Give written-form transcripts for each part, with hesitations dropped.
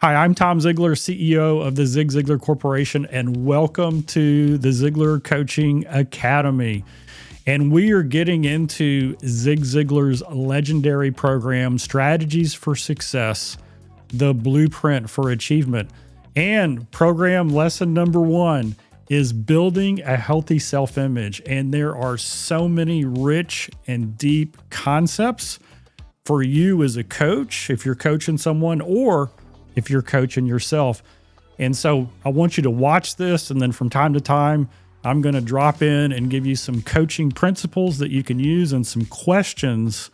Hi, I'm Tom Ziglar, CEO of the Zig Ziglar Corporation, and welcome to the Ziglar Coaching Academy. And we are getting into Zig Ziglar's legendary program, Strategies for Success, the Blueprint for Achievement. And program lesson number 1 is building a healthy self-image. And there are so many rich and deep concepts for you as a coach, if you're coaching someone, or if you're coaching yourself. And so I want you to watch this, and then from time to time, I'm going to drop in and give you some coaching principles that you can use and some questions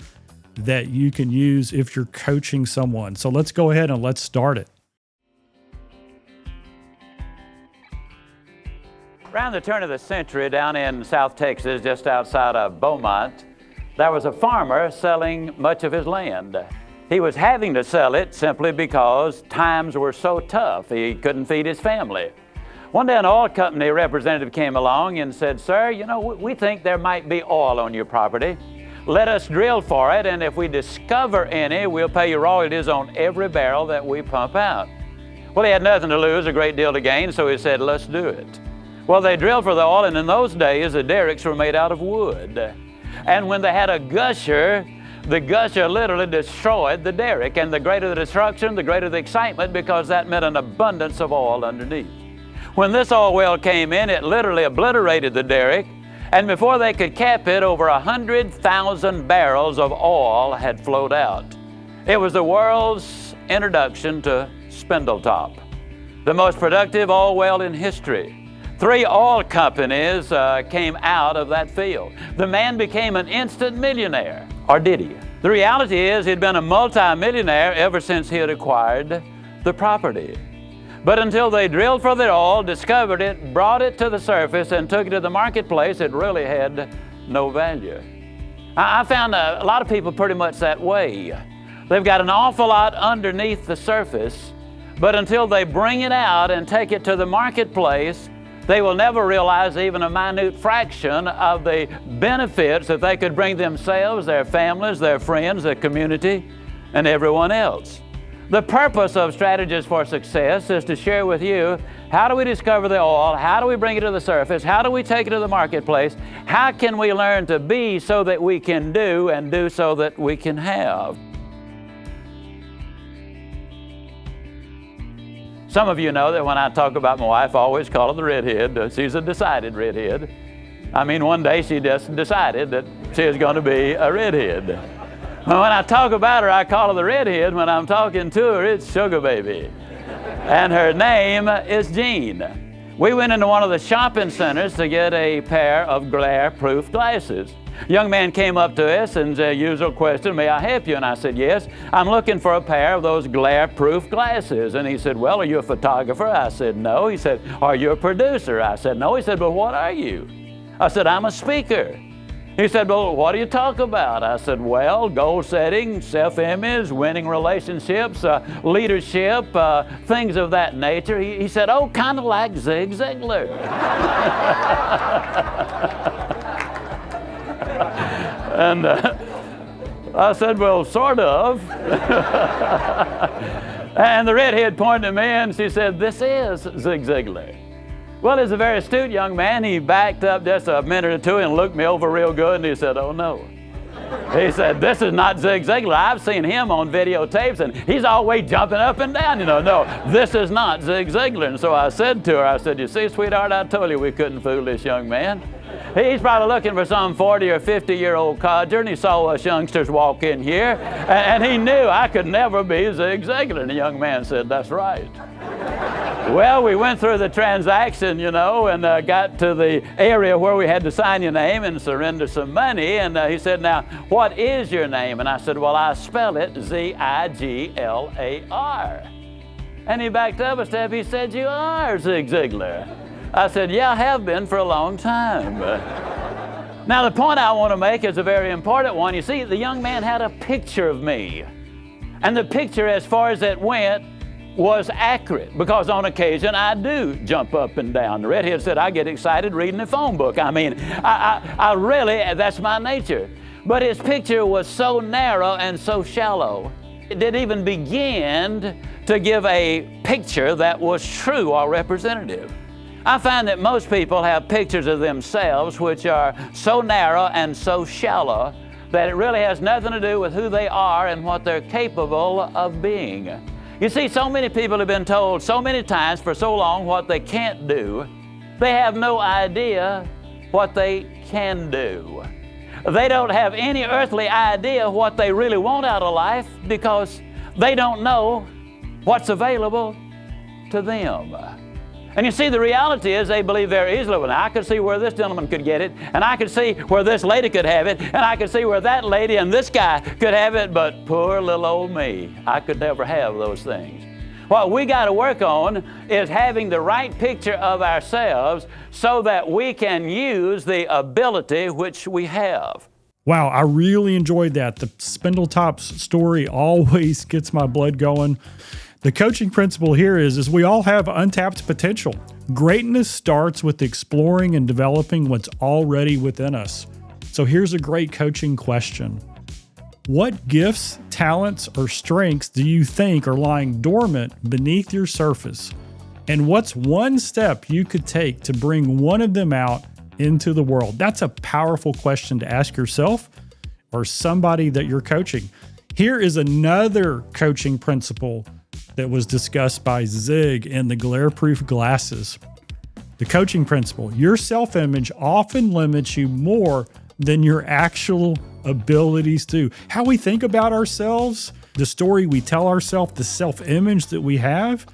that you can use if you're coaching someone. So let's go ahead and let's start it. Around the turn of the century, down in South Texas, just outside of Beaumont, there was a farmer selling much of his land. He was having to sell it simply because times were so tough. He couldn't feed his family. One day an oil company representative came along and said, "Sir, we think there might be oil on your property. Let us drill for it, and if we discover any, we'll pay you royalties on every barrel that we pump out." Well, he had nothing to lose, a great deal to gain, so he said, "Let's do it." Well, they drilled for the oil, and in those days, the derricks were made out of wood. And when they had a gusher, the gusher literally destroyed the derrick, and the greater the destruction, the greater the excitement, because that meant an abundance of oil underneath. When this oil well came in, it literally obliterated the derrick, and before they could cap it, over 100,000 barrels of oil had flowed out. It was the world's introduction to Spindletop, the most productive oil well in history. 3 oil companies came out of that field. The man became an instant millionaire. Or did he? The reality is he'd been a multi-millionaire ever since he had acquired the property. But until they drilled for the oil, discovered it, brought it to the surface, and took it to the marketplace, it really had no value. I found a lot of people pretty much that way. They've got an awful lot underneath the surface, but until they bring it out and take it to the marketplace, they will never realize even a minute fraction of the benefits that they could bring themselves, their families, their friends, their community, and everyone else. The purpose of Strategies for Success is to share with you, how do we discover the oil? How do we bring it to the surface? How do we take it to the marketplace? How can we learn to be so that we can do, and do so that we can have? Some of you know that when I talk about my wife, I always call her the redhead. She's a decided redhead. I mean, one day she just decided that she is going to be a redhead. When I talk about her, I call her the redhead. When I'm talking to her, it's Sugar Baby. And her name is Jean. We went into one of the shopping centers to get a pair of glare-proof glasses. A young man came up to us and the usual question, "May I help you?" And I said, "Yes, I'm looking for a pair of those glare-proof glasses." And he said, "Well, are you a photographer?" I said, "No." He said, "Are you a producer?" I said, "No." He said, "But what are you?" I said, "I'm a speaker." He said, "Well, what do you talk about?" I said, "Well, goal setting, self-image, winning relationships, leadership, things of that nature." He said, "Oh, kind of like Zig Ziglar." And I said, "Well, sort of." And the redhead pointed to me and she said, "This is Zig Ziglar." Well, he's a very astute young man. He backed up just a minute or two and looked me over real good, and he said, "Oh no." He said, "This is not Zig Ziglar. I've seen him on videotapes, and he's always jumping up and down. No, this is not Zig Ziglar." And so I said to her, I said, "You see, sweetheart, I told you we couldn't fool this young man. He's probably looking for some 40 or 50-year-old codger, and he saw us youngsters walk in here, and he knew I could never be Zig Ziglar." And the young man said, "That's right." Well, we went through the transaction, and got to the area where we had to sign your name and surrender some money. And he said, "Now, what is your name?" And I said, "Well, I spell it Ziglar." And he backed up a step. He said, "You are Zig Ziglar." I said, "Yeah, I have been for a long time." Now, the point I want to make is a very important one. You see, the young man had a picture of me. And the picture, as far as it went, was accurate, because on occasion I do jump up and down. The redhead said, "I get excited reading the phone book." I mean, I really, that's my nature. But his picture was so narrow and so shallow. It didn't even begin to give a picture that was true or representative. I find that most people have pictures of themselves which are so narrow and so shallow that it really has nothing to do with who they are and what they're capable of being. You see, so many people have been told so many times for so long what they can't do, they have no idea what they can do. They don't have any earthly idea what they really want out of life because they don't know what's available to them. And you see, the reality is they believe very easily, well, I could see where this gentleman could get it, and I could see where this lady could have it, and I could see where that lady and this guy could have it, but poor little old me, I could never have those things. What we got to work on is having the right picture of ourselves so that we can use the ability which we have. Wow, I really enjoyed that. The Spindletop's story always gets my blood going. The coaching principle here is we all have untapped potential. Greatness starts with exploring and developing what's already within us. So here's a great coaching question. What gifts, talents, or strengths do you think are lying dormant beneath your surface? And what's one step you could take to bring one of them out into the world? That's a powerful question to ask yourself or somebody that you're coaching. Here is another coaching principle that was discussed by Zig in the glare-proof glasses. The coaching principle: your self-image often limits you more than your actual abilities do. How we think about ourselves, the story we tell ourselves, the self-image that we have,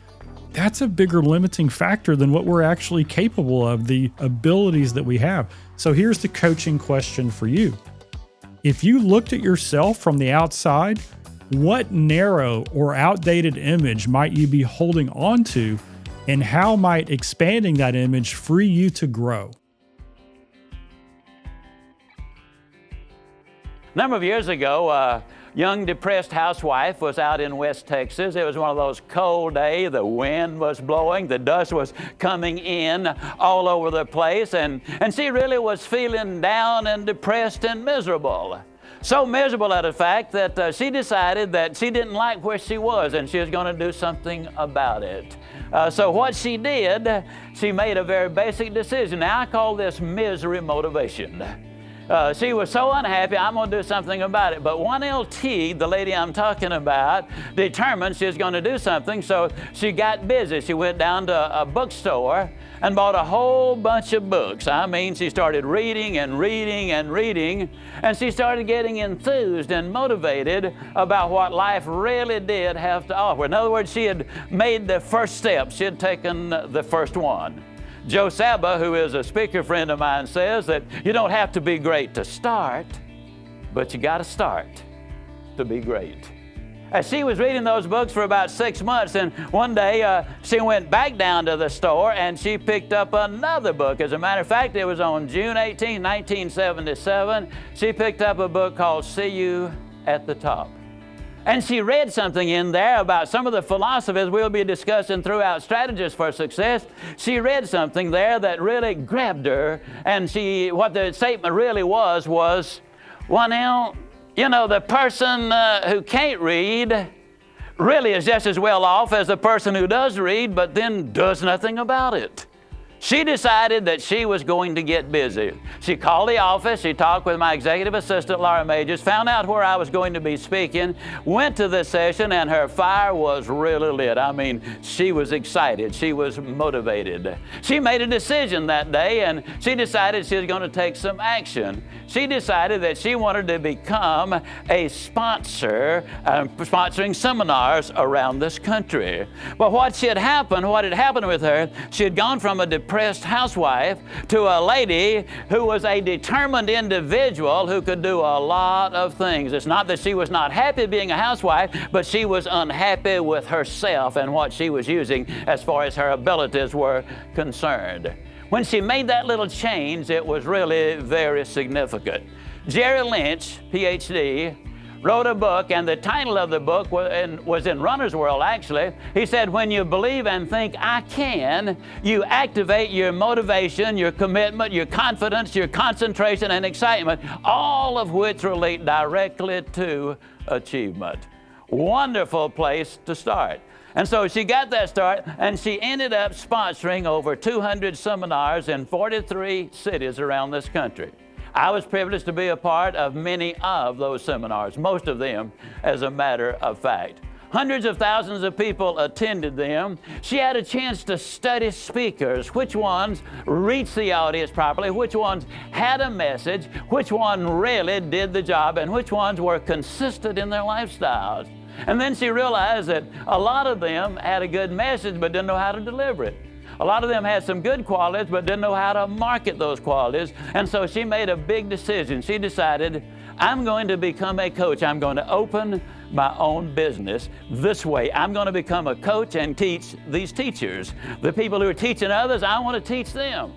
that's a bigger limiting factor than what we're actually capable of, the abilities that we have. So here's the coaching question for you. If you looked at yourself from the outside, what narrow or outdated image might you be holding on to, and how might expanding that image free you to grow? A number of years ago, a young depressed housewife was out in West Texas. It was one of those cold days. The wind was blowing. The dust was coming in all over the place. And she really was feeling down and depressed and miserable. So miserable at the fact that she decided that she didn't like where she was and she was going to do something about it. So what she did, she made a very basic decision. Now I call this misery motivation. She was so unhappy, I'm going to do something about it. But one LT, the lady I'm talking about, determined she was going to do something, so she got busy. She went down to a bookstore and bought a whole bunch of books. I mean, she started reading and reading and reading, and she started getting enthused and motivated about what life really did have to offer. In other words, she had made the first step. She had taken the first one. Joe Saba, who is a speaker friend of mine, says that you don't have to be great to start, but you got to start to be great. As she was reading those books for about 6 months, and one day she went back down to the store and she picked up another book. As a matter of fact, it was on June 18, 1977. She picked up a book called See You at the Top. And she read something in there about some of the philosophies we'll be discussing throughout Strategies for Success. She read something there that really grabbed her, and what the statement really was, well, now, you know, the person who can't read really is just as well off as the person who does read, but then does nothing about it. She decided that she was going to get busy. She called the office, she talked with my executive assistant, Laura Majors, found out where I was going to be speaking, went to the session, and her fire was really lit. I mean, she was excited, she was motivated. She made a decision that day, and she decided she was going to take some action. She decided that she wanted to become a sponsor, sponsoring seminars around this country. But what had happened with her, she had gone from a depressed housewife to a lady who was a determined individual who could do a lot of things. It's not that she was not happy being a housewife, but she was unhappy with herself and what she was using as far as her abilities were concerned. When she made that little change, it was really very significant. Jerry Lynch, PhD, wrote a book, and the title of the book was in Runner's World, actually. He said, when you believe and think, I can, you activate your motivation, your commitment, your confidence, your concentration, and excitement, all of which relate directly to achievement. wonderful place to start. And so she got that start, and she ended up sponsoring over 200 seminars in 43 cities around this country. I was privileged to be a part of many of those seminars, most of them, as a matter of fact. Hundreds of thousands of people attended them. She had a chance to study speakers, which ones reached the audience properly, which ones had a message, which one really did the job, and which ones were consistent in their lifestyles. And then she realized that a lot of them had a good message but didn't know how to deliver it. A lot of them had some good qualities but didn't know how to market those qualities. And so she made a big decision. She decided, I'm going to become a coach. I'm going to open my own business this way. I'm going to become a coach and teach these teachers. The people who are teaching others, I want to teach them.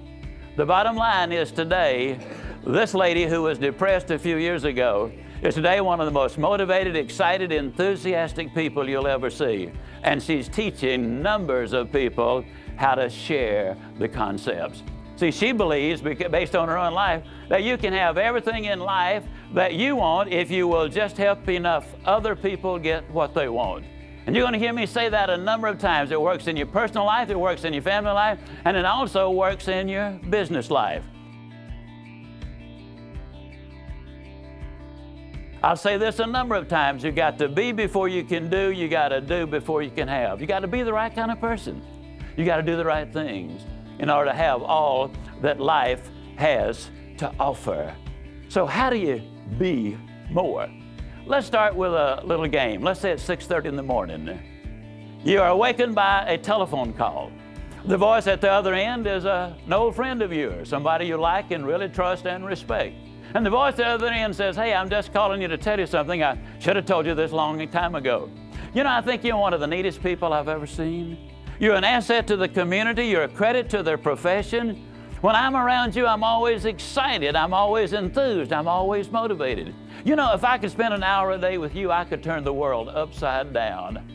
The bottom line is today, this lady who was depressed a few years ago is today one of the most motivated, excited, enthusiastic people you'll ever see. And she's teaching numbers of people how to share the concepts. See, she believes, based on her own life, that you can have everything in life that you want if you will just help enough other people get what they want. And you're going to hear me say that a number of times. It works in your personal life, it works in your family life, and it also works in your business life. I'll say this a number of times. You got to be before you can do. You got to do before you can have. You got to be the right kind of person. You got to do the right things in order to have all that life has to offer. So how do you be more? Let's start with a little game. Let's say it's 6:30 in the morning. You are awakened by a telephone call. The voice at the other end is an old friend of yours, somebody you like and really trust and respect. And the voice at the other end says, hey, I'm just calling you to tell you something. I should have told you this a long time ago. You know, I think you're one of the neatest people I've ever seen. You're an asset to the community. You're a credit to their profession. When I'm around you, I'm always excited. I'm always enthused. I'm always motivated. You know, if I could spend an hour a day with you, I could turn the world upside down.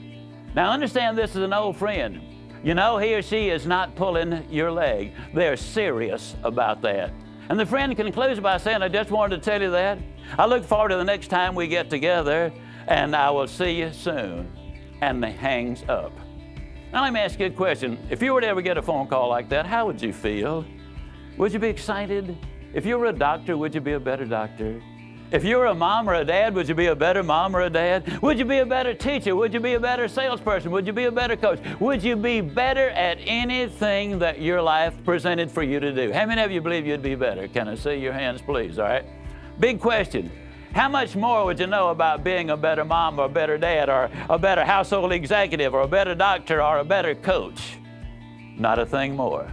Now, understand this is an old friend. You know, he or she is not pulling your leg. They're serious about that. And the friend concludes by saying, I just wanted to tell you that. I look forward to the next time we get together, and I will see you soon. And he hangs up. Now let me ask you a question. If you were to ever get a phone call like that, how would you feel? Would you be excited? If you were a doctor, would you be a better doctor? If you were a mom or a dad, would you be a better mom or a dad? Would you be a better teacher? Would you be a better salesperson? Would you be a better coach? Would you be better at anything that your life presented for you to do? How many of you believe you'd be better? Can I see your hands, please? All right. Big question. How much more would you know about being a better mom or a better dad or a better household executive or a better doctor or a better coach? Not a thing more.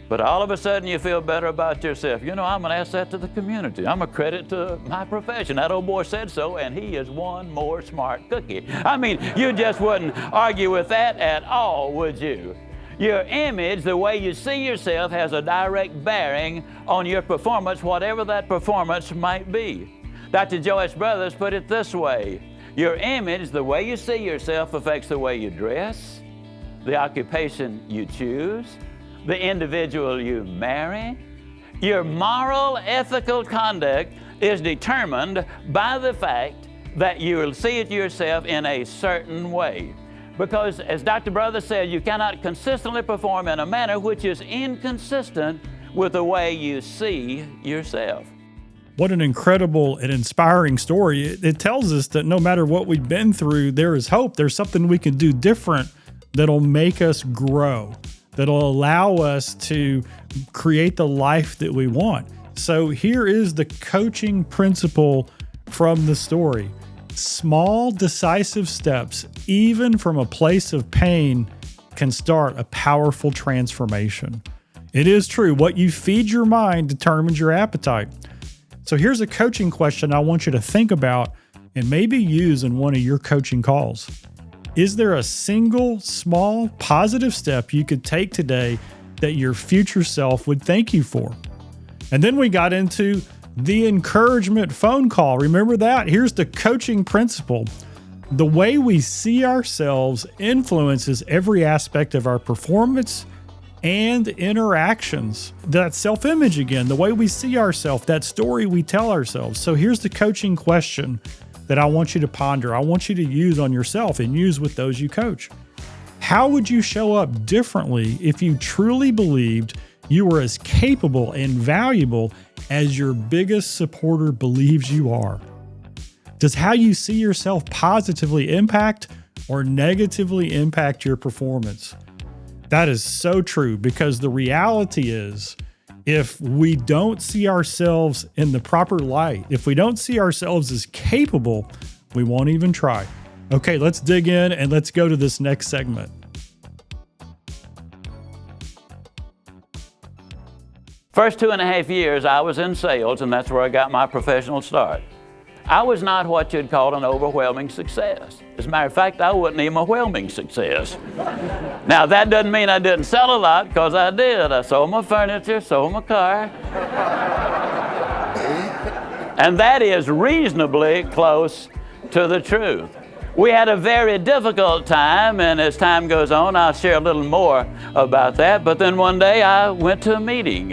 But all of a sudden you feel better about yourself. You know, I'm an asset to the community. I'm a credit to my profession. That old boy said so, and he is one more smart cookie. I mean, you just wouldn't argue with that at all, would you? Your image, the way you see yourself, has a direct bearing on your performance, whatever that performance might be. Dr. Joyce Brothers put it this way. Your image, the way you see yourself, affects the way you dress, the occupation you choose, the individual you marry. Your moral, ethical conduct is determined by the fact that you will see it yourself in a certain way. Because, as Dr. Brothers said, you cannot consistently perform in a manner which is inconsistent with the way you see yourself. What an incredible and inspiring story. It tells us that no matter what we've been through, there is hope. There's something we can do different that'll make us grow, that'll allow us to create the life that we want. So here is the coaching principle from the story. Small, decisive steps, even from a place of pain, can start a powerful transformation. It is true. What you feed your mind determines your appetite. So here's a coaching question I want you to think about and maybe use in one of your coaching calls. Is there a single, small, positive step you could take today that your future self would thank you for? And then we got into the encouragement phone call. Remember that? Here's the coaching principle. The way we see ourselves influences every aspect of our performance and interactions. That self-image again, the way we see ourselves, that story we tell ourselves. So here's the coaching question that I want you to ponder, I want you to use on yourself and use with those you coach. How would you show up differently if you truly believed you were as capable and valuable as your biggest supporter believes you are? Does how you see yourself positively impact or negatively impact your performance? That is so true, because the reality is, if we don't see ourselves in the proper light, if we don't see ourselves as capable, we won't even try. Okay, let's dig in and let's go to this next segment. First 2.5 years I was in sales, and that's where I got my professional start. I was not what you'd call an overwhelming success. As a matter of fact, I wasn't even a whelming success. Now, that doesn't mean I didn't sell a lot, because I did. I sold my furniture, sold my car. And that is reasonably close to the truth. We had a very difficult time, and as time goes on, I'll share a little more about that. But then one day I went to a meeting.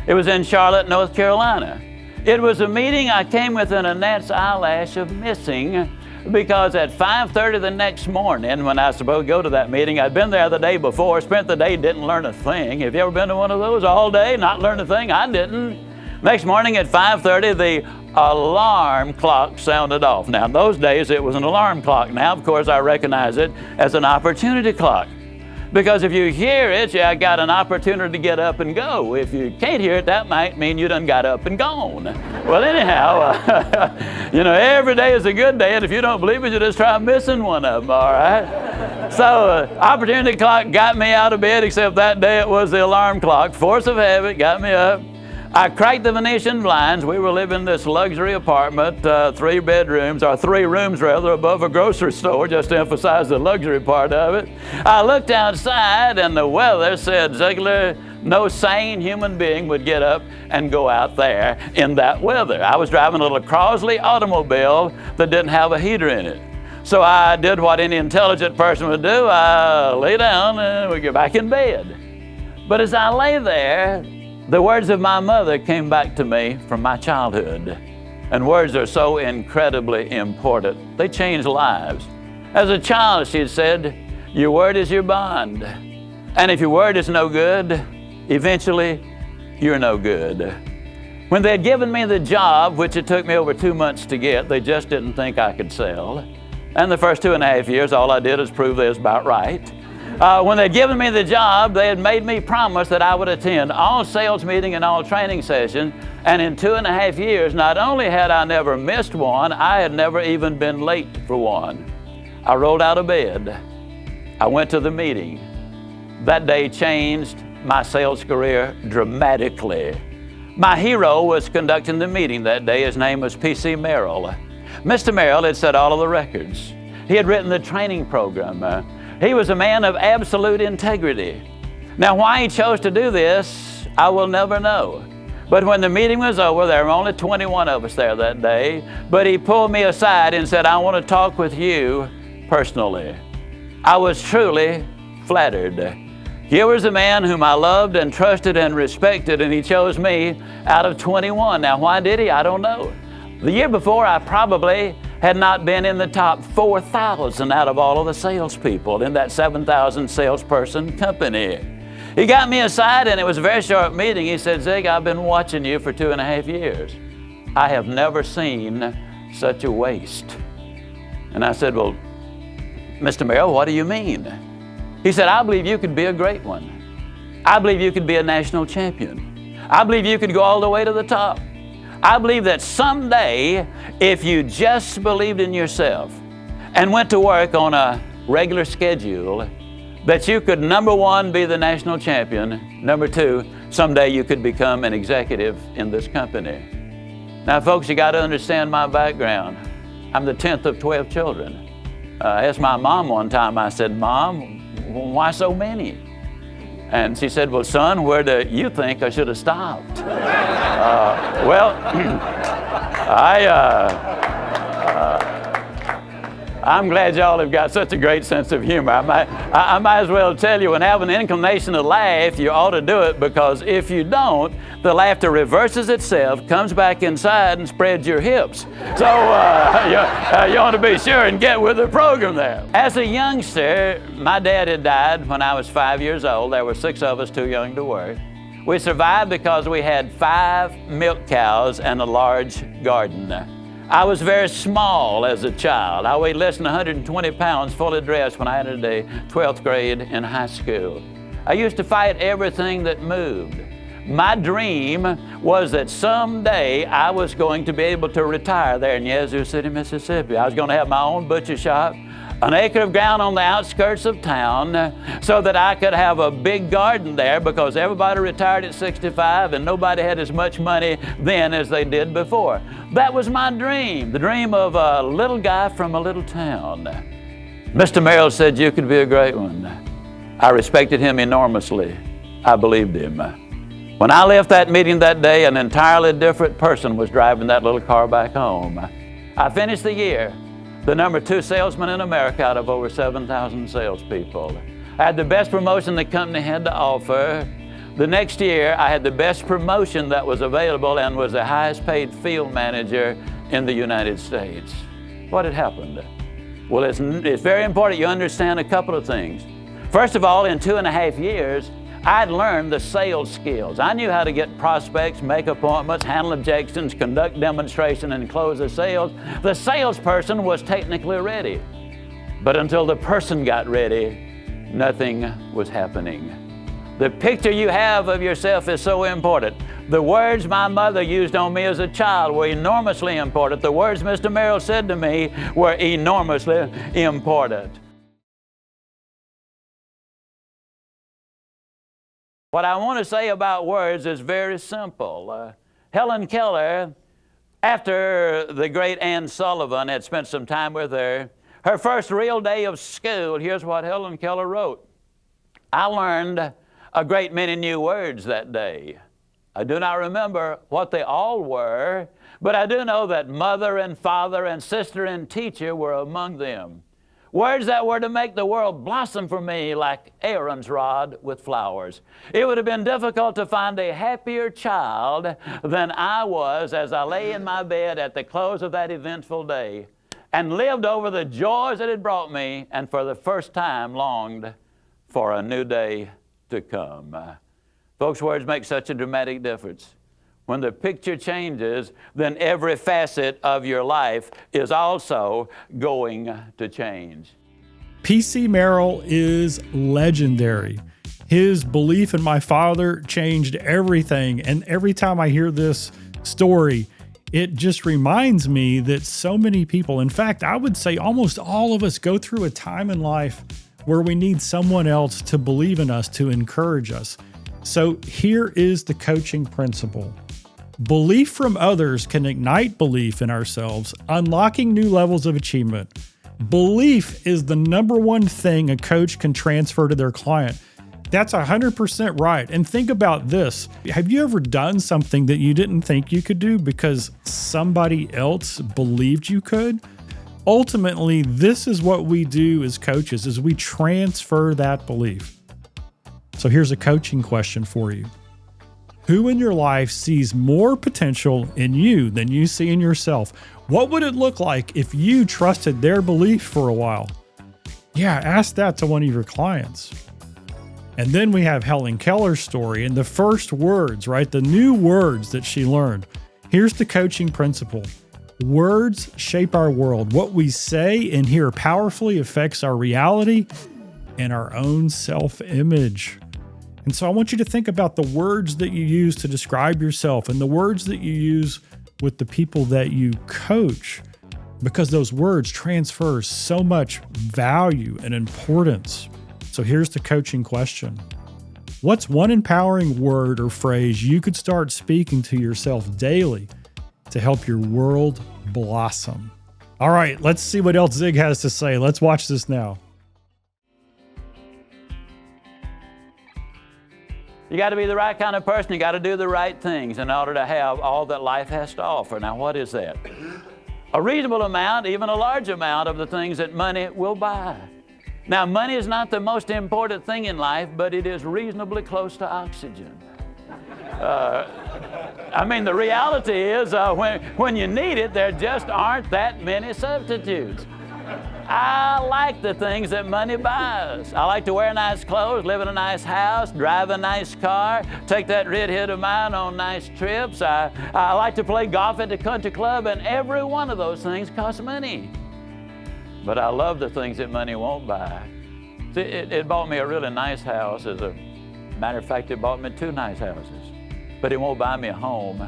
It was in Charlotte, North Carolina. It was a meeting I came within a gnat's eyelash of missing, because at 5:30 the next morning, when I was supposed to go to that meeting, I'd been there the day before, spent the day, didn't learn a thing. Have you ever been to one of those all day, not learned a thing? I didn't. Next morning at 5:30, the alarm clock sounded off. Now, in those days, it was an alarm clock. Now, of course, I recognize it as an opportunity clock. Because if you hear it, you got an opportunity to get up and go. If you can't hear it, that might mean you done got up and gone. Well, anyhow, every day is a good day, and if you don't believe it, you just try missing one of them, all right? So, opportunity clock got me out of bed, except that day it was the alarm clock. Force of habit got me up. I cracked the Venetian blinds. We were living in this luxury apartment, 3 bedrooms, or 3 rooms rather, above a grocery store, just to emphasize the luxury part of it. I looked outside, and the weather said, Ziglar, no sane human being would get up and go out there in that weather. I was driving a little Crosley automobile that didn't have a heater in it. So I did what any intelligent person would do. I lay down and we get back in bed. But as I lay there, the words of my mother came back to me from my childhood. And words are so incredibly important. They change lives. As a child, she said, your word is your bond. And if your word is no good, eventually you're no good. When they had given me the job, which it took me over 2 months to get, they just didn't think I could sell. And the first 2.5 years, all I did is prove they was about right. When they'd given me the job, they had made me promise that I would attend all sales meeting and all training sessions. And in 2.5 years, not only had I never missed one, I had never even been late for one. I rolled out of bed. I went to the meeting. That day changed my sales career dramatically. My hero was conducting the meeting that day. His name was P.C. Merrill. Mr. Merrill had set all of the records. He had written the training program. He was a man of absolute integrity. Now, why he chose to do this, I will never know. But when the meeting was over, there were only 21 of us there that day, but he pulled me aside and said, I want to talk with you personally. I was truly flattered. Here was a man whom I loved and trusted and respected, and he chose me out of 21. Now, why did he? I don't know. The year before, I probably had not been in the top 4,000 out of all of the salespeople in that 7,000 salesperson company. He got me aside, and it was a very short meeting. He said, Zig, I've been watching you for 2.5 years. I have never seen such a waste. And I said, well, Mr. Merrill, what do you mean? He said, I believe you could be a great one. I believe you could be a national champion. I believe you could go all the way to the top. I believe that someday, if you just believed in yourself and went to work on a regular schedule, that you could, number one, be the national champion. Number two, someday you could become an executive in this company. Now, folks, you got to understand my background. I'm the 10th of 12 children. I asked my mom one time, I said, Mom, why so many? And she said, well, son, where do you think I should have stopped? I'm glad y'all have got such a great sense of humor. I might as well tell you, when have an inclination to laugh, you ought to do it, because if you don't, the laughter reverses itself, comes back inside, and spreads your hips. So you want to be sure and get with the program there. As a youngster, my dad had died when I was 5 years old. There were 6 of us too young to work. We survived because we had 5 milk cows and a large garden. I was very small as a child. I weighed less than 120 pounds fully dressed when I entered the 12th grade in high school. I used to fight everything that moved. My dream was that someday I was going to be able to retire there in Yazoo City, Mississippi. I was going to have my own butcher shop, an acre of ground on the outskirts of town, so that I could have a big garden there, because everybody retired at 65 and nobody had as much money then as they did before. That was my dream, the dream of a little guy from a little town. Mr. Merrill said, "You could be a great one." I respected him enormously. I believed him. When I left that meeting that day, an entirely different person was driving that little car back home. I finished the year the number 2 salesman in America out of over 7,000 salespeople. I had the best promotion the company had to offer. The next year, I had the best promotion that was available and was the highest paid field manager in the United States. What had happened? Well, it's very important you understand a couple of things. First of all, in 2.5 years, I'd learned the sales skills. I knew how to get prospects, make appointments, handle objections, conduct demonstration, and close the sales. The salesperson was technically ready. But until the person got ready, nothing was happening. The picture you have of yourself is so important. The words my mother used on me as a child were enormously important. The words Mr. Merrill said to me were enormously important. What I want to say about words is very simple. Helen Keller, after the great Anne Sullivan had spent some time with her first real day of school, here's what Helen Keller wrote. "I learned a great many new words that day. I do not remember what they all were, but I do know that mother and father and sister and teacher were among them. Words that were to make the world blossom for me like Aaron's rod with flowers. It would have been difficult to find a happier child than I was as I lay in my bed at the close of that eventful day and lived over the joys it had brought me, and for the first time longed for a new day to come." Folks, words make such a dramatic difference. When the picture changes, then every facet of your life is also going to change. P.C. Merrill is legendary. His belief in my father changed everything. And every time I hear this story, it just reminds me that so many people, in fact, I would say almost all of us, go through a time in life where we need someone else to believe in us, to encourage us. So here is the coaching principle. Belief from others can ignite belief in ourselves, unlocking new levels of achievement. Belief is the number one thing a coach can transfer to their client. That's 100% right. And think about this. Have you ever done something that you didn't think you could do because somebody else believed you could? Ultimately, this is what we do as coaches, is we transfer that belief. So here's a coaching question for you. Who in your life sees more potential in you than you see in yourself? What would it look like if you trusted their belief for a while? Yeah, ask that to one of your clients. And then we have Helen Keller's story and the first words, right? The new words that she learned. Here's the coaching principle. Words shape our world. What we say and hear powerfully affects our reality and our own self-image. And so I want you to think about the words that you use to describe yourself and the words that you use with the people that you coach, because those words transfer so much value and importance. So here's the coaching question. What's one empowering word or phrase you could start speaking to yourself daily to help your world blossom? All right, let's see what else Zig has to say. Let's watch this now. You got to be the right kind of person. You got to do the right things in order to have all that life has to offer. Now, what is that? a reasonable amount, even a large amount of the things that money will buy. Now, money is not the most important thing in life, but it is reasonably close to oxygen. The reality is when you need it, there just aren't that many substitutes. I like the things that money buys. I like to wear nice clothes, live in a nice house, drive a nice car, take that redhead of mine on nice trips. I like to play golf at the country club, and every one of those things costs money. But I love the things that money won't buy. See, it bought me a really nice house. As a matter of fact, it bought me 2 nice houses. But it won't buy me a home.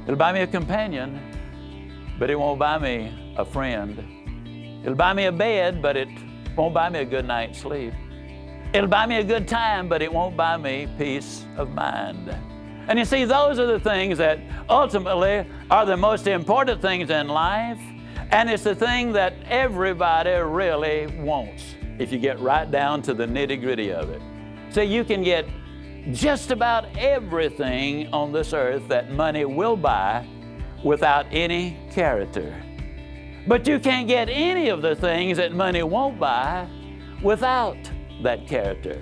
It'll buy me a companion, but it won't buy me a friend. It'll buy me a bed, but it won't buy me a good night's sleep. It'll buy me a good time, but it won't buy me peace of mind. And you see, those are the things that ultimately are the most important things in life, and it's the thing that everybody really wants if you get right down to the nitty-gritty of it. So you can get just about everything on this earth that money will buy without any character. But you can't get any of the things that money won't buy without that character.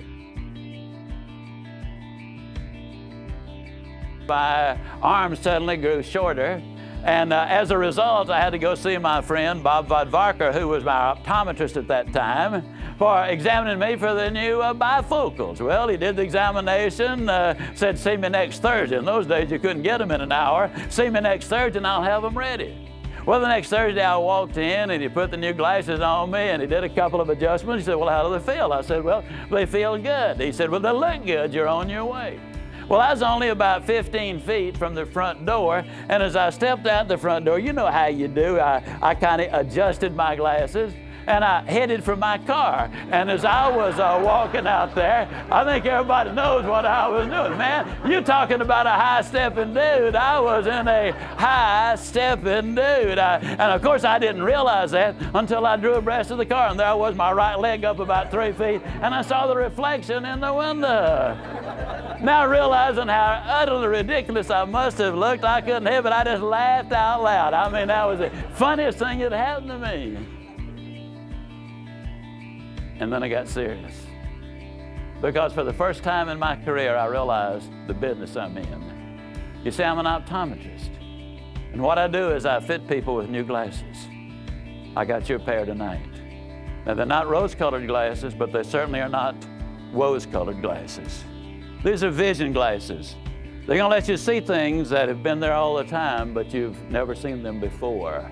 My arms suddenly grew shorter, and as a result, I had to go see my friend Bob Vodvarker, who was my optometrist at that time, for examining me for the new bifocals. Well, he did the examination, said, see me next Thursday. In those days, you couldn't get them in an hour. See me next Thursday, and I'll have them ready. Well, the next Thursday, I walked in, and he put the new glasses on me, and he did a couple of adjustments. He said, well, how do they feel? I said, well, they feel good. He said, well, they look good. You're on your way. Well, I was only about 15 feet from the front door, and as I stepped out the front door, you know how you do, I kind of adjusted my glasses, and I headed for my car. And as I was walking out there, I think everybody knows what I was doing. Man, you're talking about a high-stepping dude. I was in a high-stepping dude. And of course, I didn't realize that until I drew abreast of the car, and there was my right leg up about 3 feet, and I saw the reflection in the window. Now realizing how utterly ridiculous I must have looked, I couldn't help it. I just laughed out loud. That was the funniest thing that happened to me. And then I got serious. Because for the first time in my career, I realized the business I'm in. You see, I'm an optometrist. And what I do is I fit people with new glasses. I got you a pair tonight. Now, they're not rose-colored glasses, but they certainly are not rose-colored glasses. These are vision glasses. They're going to let you see things that have been there all the time, but you've never seen them before.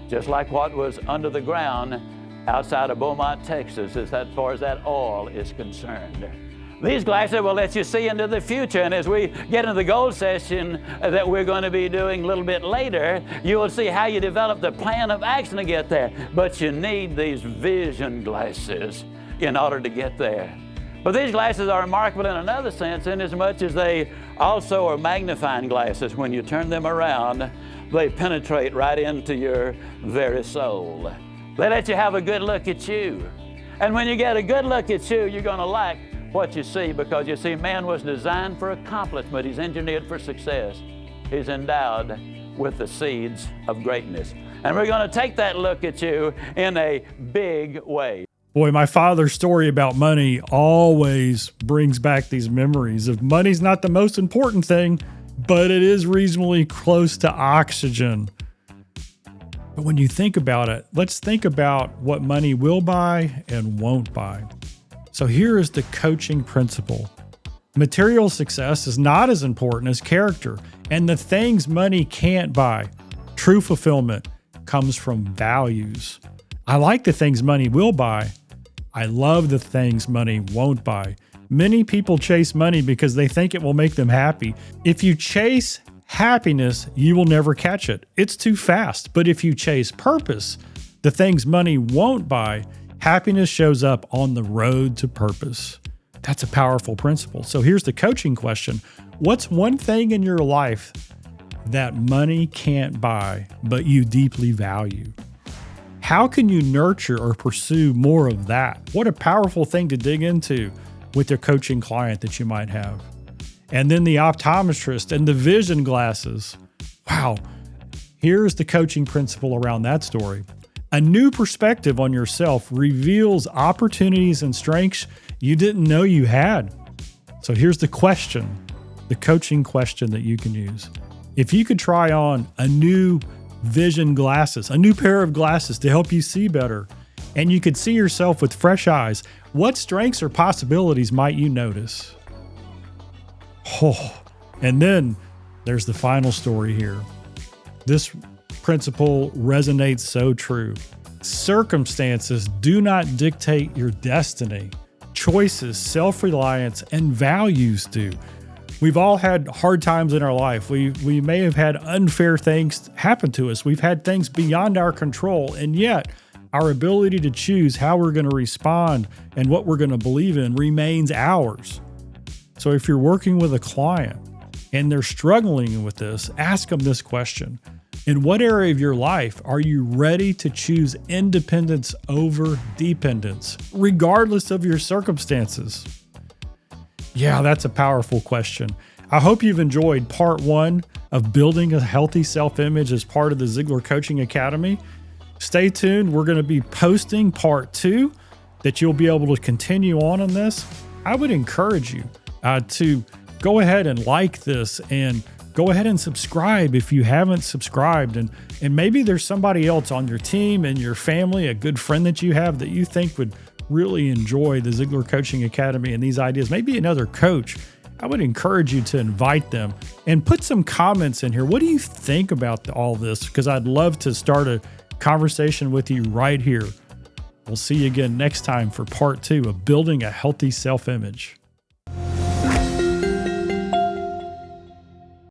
Just like what was under the ground outside of Beaumont, Texas, as far as that oil is concerned. These glasses will let you see into the future, and as we get into the goal session that we're going to be doing a little bit later, you will see how you develop the plan of action to get there. But you need these vision glasses in order to get there. But these glasses are remarkable in another sense, in as much as they also are magnifying glasses. When you turn them around, they penetrate right into your very soul. They let you have a good look at you. And when you get a good look at you, you're going to like what you see, because you see, man was designed for accomplishment. He's engineered for success. He's endowed with the seeds of greatness. And we're going to take that look at you in a big way. Boy, my father's story about money always brings back these memories of money's not the most important thing, but it is reasonably close to oxygen. But when you think about it, let's think about what money will buy and won't buy. So here is the coaching principle. Material success is not as important as character and the things money can't buy. True fulfillment comes from values. I like the things money will buy. I love the things money won't buy. Many people chase money because they think it will make them happy. If you chase happiness, you will never catch it. It's too fast. But if you chase purpose, the things money won't buy, happiness shows up on the road to purpose. That's a powerful principle. So here's the coaching question. What's one thing in your life that money can't buy, but you deeply value? How can you nurture or pursue more of that? What a powerful thing to dig into with your coaching client that you might have. And then the optometrist and the vision glasses. Wow. Here's the coaching principle around that story. A new perspective on yourself reveals opportunities and strengths you didn't know you had. So here's the question, the coaching question that you can use. If you could try on a new vision glasses, a new pair of glasses to help you see better, and you could see yourself with fresh eyes, what strengths or possibilities might you notice? Oh, and then there's the final story here. This principle resonates so true. Circumstances do not dictate your destiny. Choices, self-reliance, and values do. We've all had hard times in our life. We may have had unfair things happen to us. We've had things beyond our control, and yet our ability to choose how we're going to respond and what we're going to believe in remains ours. So if you're working with a client and they're struggling with this, ask them this question. In what area of your life are you ready to choose independence over dependence, regardless of your circumstances? Yeah, that's a powerful question. I hope you've enjoyed part 1 of building a healthy self-image as part of the Ziglar Coaching Academy. Stay tuned. We're going to be posting part 2 that you'll be able to continue on this. I would encourage you to go ahead and like this and go ahead and subscribe if you haven't subscribed. And maybe there's somebody else on your team and your family, a good friend that you have that you think would really enjoy the Ziglar Coaching Academy and these ideas. Maybe another coach. I would encourage you to invite them and put some comments in here. What do you think about all this? Because I'd love to start a conversation with you right here. We'll see you again next time for part 2 of building a healthy self-image.